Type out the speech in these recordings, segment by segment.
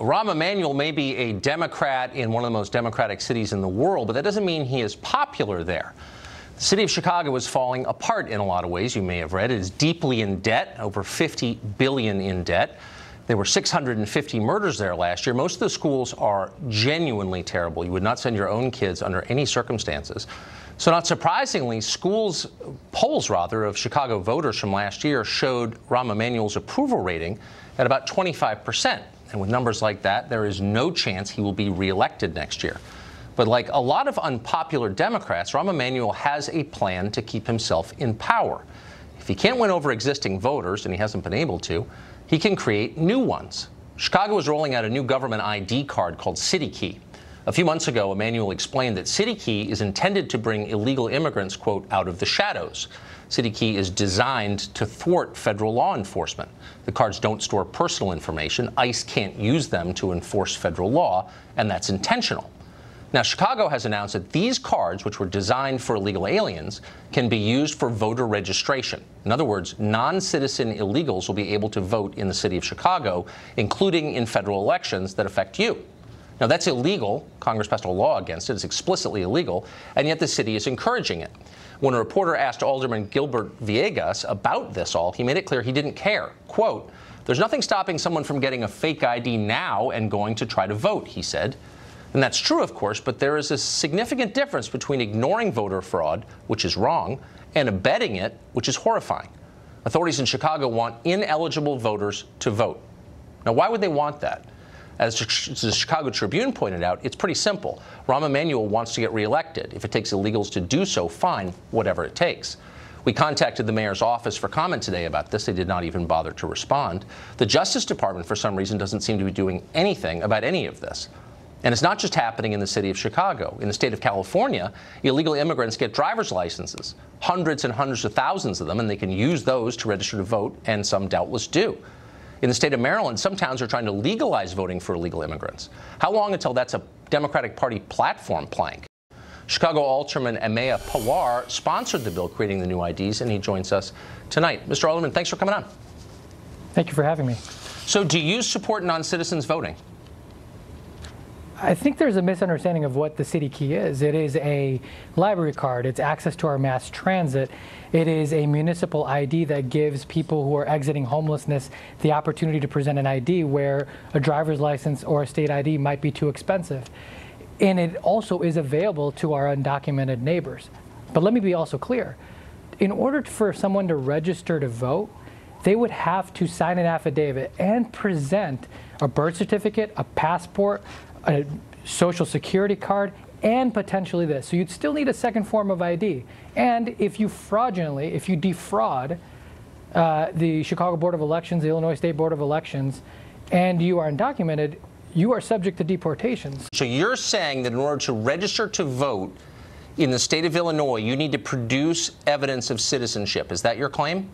Rahm Emanuel may be a Democrat in one of the most democratic cities in the world, but that doesn't mean he is popular there. The city of Chicago is falling apart in a lot of ways. You may have read it is deeply in debt, over $50 billion in debt. There were 650 murders there last year. Most of the schools are genuinely terrible. You would not send your own kids under any circumstances. So not surprisingly, polls of Chicago voters from last year showed Rahm Emanuel's approval rating at about 25%. And with numbers like that, there is no chance he will be reelected next year. But like a lot of unpopular Democrats, Rahm Emanuel has a plan to keep himself in power. If he can't win over existing voters, and he hasn't been able to, he can create new ones. Chicago is rolling out a new government ID card called City Key. A few months ago, Emanuel explained that City Key is intended to bring illegal immigrants, quote, out of the shadows. City Key is designed to thwart federal law enforcement. The cards don't store personal information. ICE can't use them to enforce federal law, and that's intentional. Now, Chicago has announced that these cards, which were designed for illegal aliens, can be used for voter registration. In other words, non-citizen illegals will be able to vote in the city of Chicago, including in federal elections that affect you. Now, that's illegal. Congress passed a law against it. It's explicitly illegal, and yet the city is encouraging it. When a reporter asked Alderman Gilbert Villegas about this all, he made it clear he didn't care. Quote, "There's nothing stopping someone from getting a fake ID now and going to try to vote," he said. And that's true, of course, but there is a significant difference between ignoring voter fraud, which is wrong, and abetting it, which is horrifying. Authorities in Chicago want ineligible voters to vote. Now, why would they want that? As the Chicago Tribune pointed out, it's pretty simple. Rahm Emanuel wants to get reelected. If it takes illegals to do so, fine, whatever it takes. We contacted the mayor's office for comment today about this. They did not even bother to respond. The Justice Department, for some reason, doesn't seem to be doing anything about any of this. And it's not just happening in the city of Chicago. In the state of California, illegal immigrants get driver's licenses, hundreds and hundreds of thousands of them, and they can use those to register to vote, and some doubtless do. In the state of Maryland, some towns are trying to legalize voting for illegal immigrants. How long until that's a Democratic Party platform plank? Chicago Alderman Amaya Pawar sponsored the bill creating the new IDs, and he joins us tonight. Mr. Alderman, thanks for coming on. Thank you for having me. So do you support non-citizens voting? I think there's a misunderstanding of what the City Key is. It is a library card. It's access to our mass transit. It is a municipal ID that gives people who are exiting homelessness the opportunity to present an ID where a driver's license or a state ID might be too expensive. And it also is available to our undocumented neighbors. But let me be also clear. In order for someone to register to vote, they would have to sign an affidavit and present a birth certificate, a passport, a social security card, and potentially this. So you'd still need a second form of ID. And if you defraud the Chicago Board of Elections, the Illinois State Board of Elections, and you are undocumented, you are subject to deportations. So you're saying that in order to register to vote in the state of Illinois, you need to produce evidence of citizenship. Is that your claim?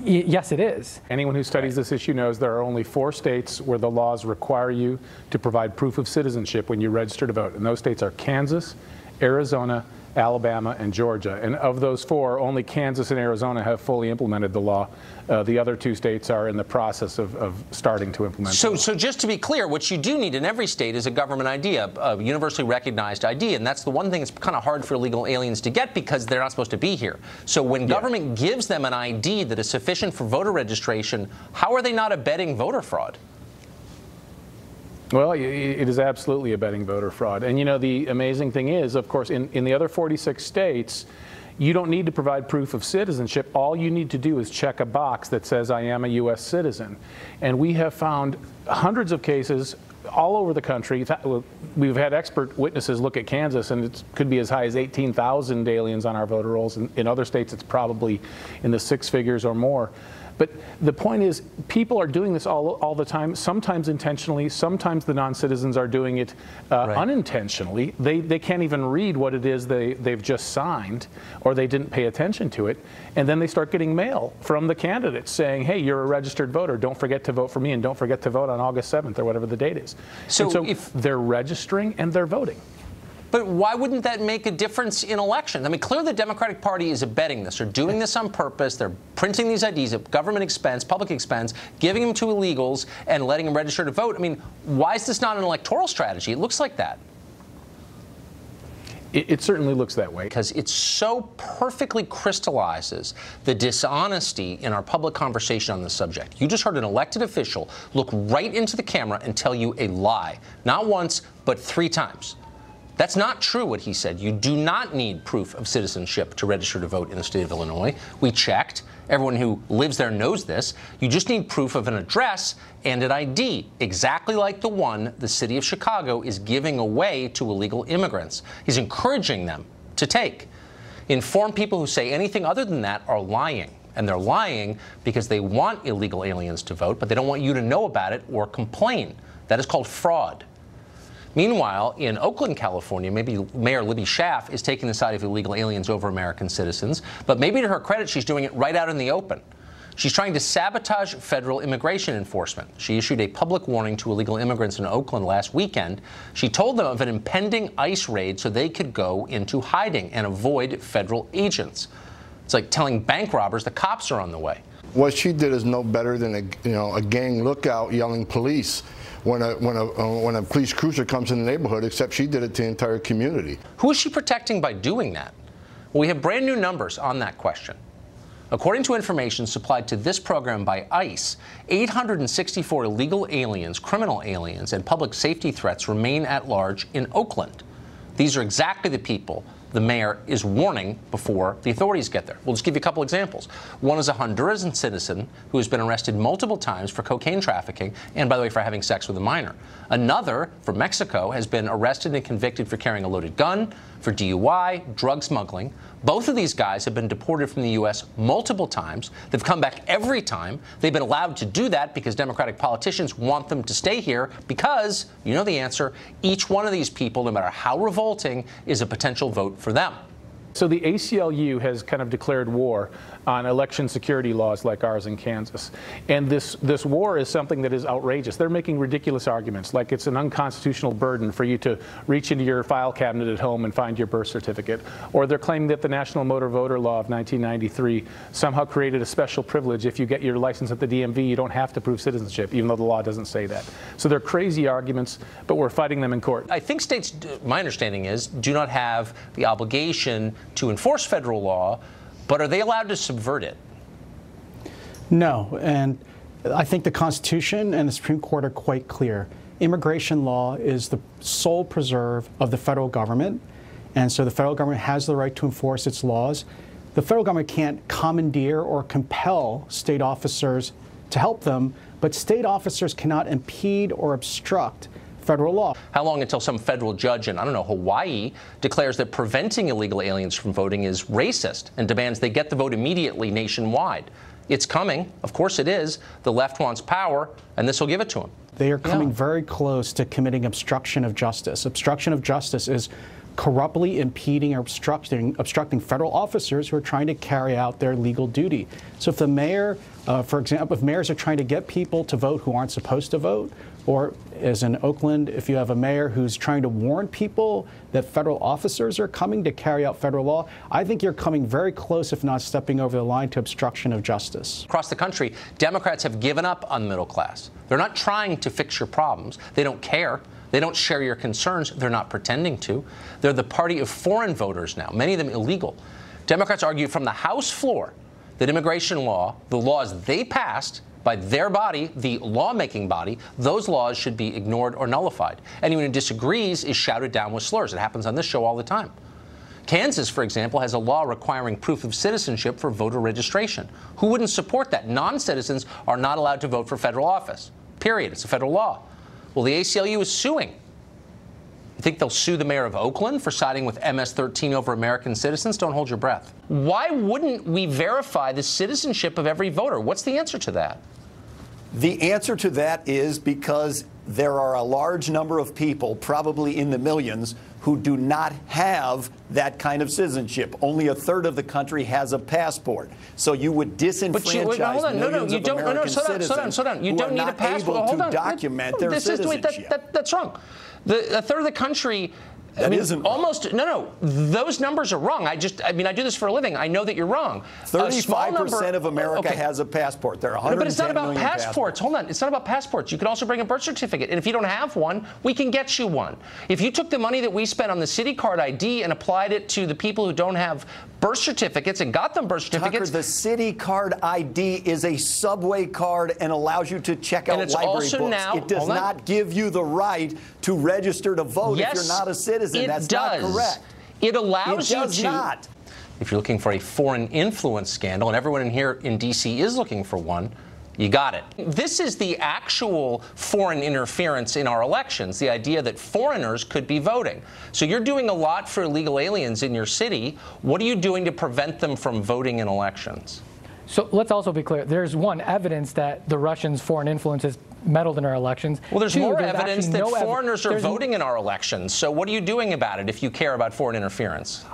Yes, it is. Anyone who studies this issue knows there are only 4 states where the laws require you to provide proof of citizenship when you register to vote. And those states are Kansas, Arizona, Alabama, and Georgia. And of those 4, only Kansas and Arizona have fully implemented the law. The other 2 states are in the process of starting to implement it. So just to be clear, what you do need in every state is a government ID, a universally recognized ID. And that's the one thing that's kind of hard for illegal aliens to get because they're not supposed to be here. So when government gives them an ID that is sufficient for voter registration, how are they not abetting voter fraud? Well, it is absolutely abetting voter fraud. And, you know, the amazing thing is, of course, in the other 46 states, you don't need to provide proof of citizenship. All you need to do is check a box that says, I am a U.S. citizen. And we have found hundreds of cases all over the country. We've had expert witnesses look at Kansas, and it could be as high as 18,000 aliens on our voter rolls. In other states, it's probably in the 6 figures or more. But the point is, people are doing this all the time, sometimes intentionally, sometimes the non-citizens are doing it unintentionally. They can't even read what it is they've just signed, or they didn't pay attention to it, and then they start getting mail from the candidates saying, hey, you're a registered voter, don't forget to vote for me, and don't forget to vote on August 7th, or whatever the date is. So if they're registering and they're voting. But why wouldn't that make a difference in elections? I mean, clearly the Democratic Party is abetting this. They're doing this on purpose. They're printing these IDs at government expense, public expense, giving them to illegals and letting them register to vote. I mean, why is this not an electoral strategy? It looks like that. It certainly looks that way. Because it so perfectly crystallizes the dishonesty in our public conversation on this subject. You just heard an elected official look right into the camera and tell you a lie. Not once, but 3 times. That's not true what he said. You do not need proof of citizenship to register to vote in the state of Illinois. We checked. Everyone who lives there knows this. You just need proof of an address and an ID, exactly like the one the city of Chicago is giving away to illegal immigrants. He's encouraging them to take. Informed people who say anything other than that are lying. And they're lying because they want illegal aliens to vote, but they don't want you to know about it or complain. That is called fraud. Meanwhile, in Oakland, California, maybe Mayor Libby Schaaf is taking the side of illegal aliens over American citizens, but maybe to her credit, she's doing it right out in the open. She's trying to sabotage federal immigration enforcement. She issued a public warning to illegal immigrants in Oakland last weekend. She told them of an impending ICE raid so they could go into hiding and avoid federal agents. It's like telling bank robbers the cops are on the way. What she did is no better than a gang lookout yelling police when a police cruiser comes in the neighborhood, except she did it to the entire community. Who is she protecting by doing that? Well, we have brand new numbers on that question. According to information supplied to this program by ICE, 864 illegal aliens, criminal aliens, and public safety threats remain at large in Oakland. These are exactly the people the mayor is warning before the authorities get there. We'll just give you a couple examples. One is a Honduran citizen who has been arrested multiple times for cocaine trafficking and, by the way, for having sex with a minor. Another, from Mexico, has been arrested and convicted for carrying a loaded gun, for DUI, drug smuggling. Both of these guys have been deported from the U.S. multiple times. They've come back every time. They've been allowed to do that because Democratic politicians want them to stay here because, you know the answer, each one of these people, no matter how revolting, is a potential vote for them. So the ACLU has kind of declared war on election security laws like ours in Kansas. And this war is something that is outrageous. They're making ridiculous arguments, like it's an unconstitutional burden for you to reach into your file cabinet at home and find your birth certificate. Or they're claiming that the National Motor Voter Law of 1993 somehow created a special privilege. If you get your license at the DMV, you don't have to prove citizenship, even though the law doesn't say that. So they're crazy arguments, but we're fighting them in court. I think states, my understanding is, do not have the obligation to enforce federal law, but are they allowed to subvert it? No, and I think the Constitution and the Supreme Court are quite clear. Immigration law is the sole preserve of the federal government, and so the federal government has the right to enforce its laws. The federal government can't commandeer or compel state officers to help them, but state officers cannot impede or obstruct federal law. How long until some federal judge in, I don't know, Hawaii declares that preventing illegal aliens from voting is racist and demands they get the vote immediately nationwide? It's coming. Of course it is. The left wants power, and this will give it to them. They are coming very close to committing obstruction of justice. Obstruction of justice is corruptly impeding or obstructing federal officers who are trying to carry out their legal duty. So if the mayor, for example, if mayors are trying to get people to vote who aren't supposed to vote, or as in Oakland, if you have a mayor who's trying to warn people that federal officers are coming to carry out federal law, I think you're coming very close, if not stepping over the line, to obstruction of justice. Across the country, Democrats have given up on the middle class. They're not trying to fix your problems. They don't care. They don't share your concerns. They're not pretending to. They're the party of foreign voters now, many of them illegal. Democrats argue from the House floor that immigration law, the laws they passed by their body, the lawmaking body, those laws should be ignored or nullified. Anyone who disagrees is shouted down with slurs. It happens on this show all the time. Kansas, for example, has a law requiring proof of citizenship for voter registration. Who wouldn't support that? Non-citizens are not allowed to vote for federal office. Period. It's a federal law. Well, the ACLU is suing. You think they'll sue the mayor of Oakland for siding with MS-13 over American citizens? Don't hold your breath. Why wouldn't we verify the citizenship of every voter? What's the answer to that? The answer to that is because there are a large number of people, probably in the millions, who do not have that kind of citizenship. Only a third of the country has a passport. So you would disenfranchise millions of American citizens who are not able to document their citizenship. That's wrong. A third of the country That isn't almost no. Those numbers are wrong. I mean, I do this for a living. I know that you're wrong. 35% of America has a passport. There are 110 but it's not about million passports. Hold on. It's not about passports. You can also bring a birth certificate. And if you don't have one, we can get you one. If you took the money that we spent on the city card ID and applied it to the people who don't have birth certificates and got them birth certificates. Tucker, the city card ID is a subway card and allows you to check out library books. It does not give you the right to register to vote if you're not a citizen. That's not correct. It allows you to. It does not. If you're looking for a foreign influence scandal, and everyone in here in D.C. is looking for one, you got it. This is the actual foreign interference in our elections, the idea that foreigners could be voting. So you're doing a lot for illegal aliens in your city. What are you doing to prevent them from voting in elections? So let's also be clear. There's one, evidence that the Russians' foreign influence has meddled in our elections. Well, there's more evidence that foreigners are voting in our elections. So what are you doing about it if you care about foreign interference?